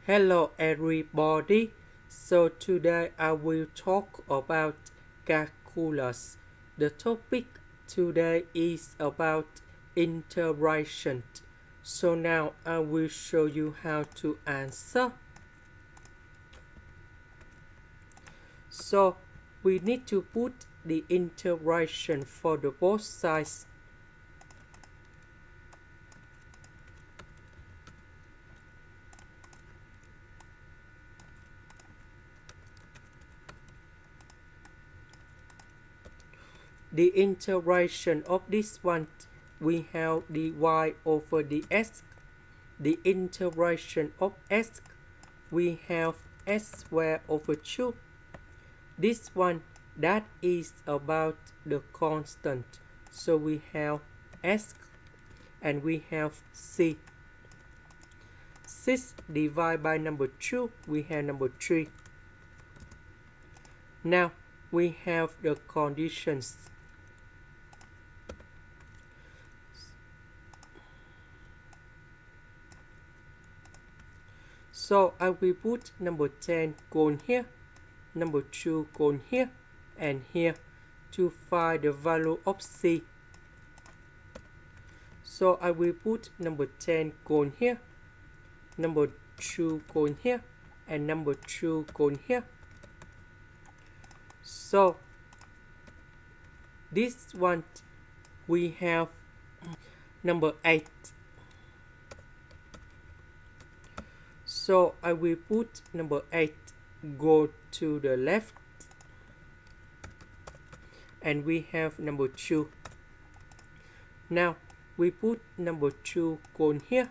Hello everybody. So today I will talk about calculus. The topic today is about interaction. So now I will show you how to answer. So we need to put the interaction for the both sides. The integration of this one, we have dy over dx. The integration of s, we have s squared over 2. This one, that is about the constant. So we have s and we have c. 6 divided by number 2, we have number 3. Now we have the conditions. So I will put number 10 going here, number 2 going here, and here to find the value of c. So I will put number 10 going here, number 2 going here, and number 2 going here. So this one, we have number 8. So I will put number 8 go to the left, and we have number 2. Now we put number 2 going here.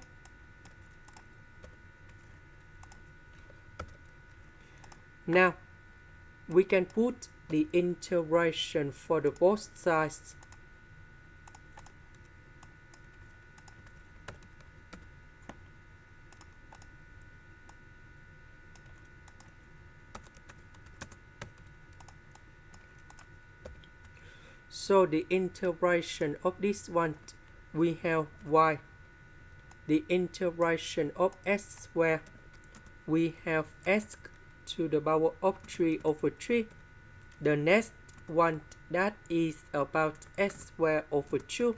Now we can put the integration for the both sides. So the integration of this one, we have y. The integration of s squared, we have s to the power of 3 over 3. The next one, that is about s squared over 2.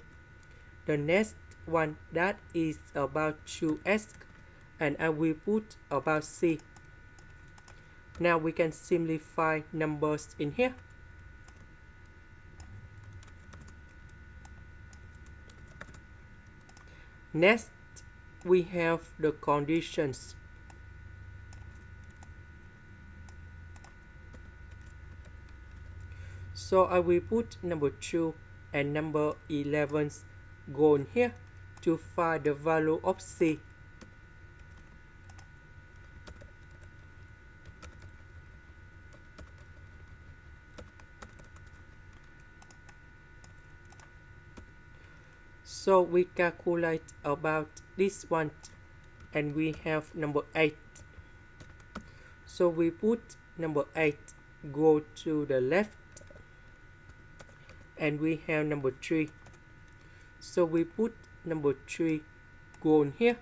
The next one, that is about 2s, and I will put about c. Now we can simplify numbers in here. Next, we have the conditions. So I will put number 2 and number 11 going here to find the value of c. So we calculate about this one, and we have number 8. So we put number 8 go to the left, and we have number 3. So we put number 3 going here.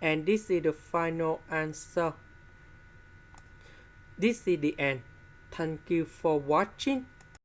And this is the final answer. This is the end. Thank you for watching.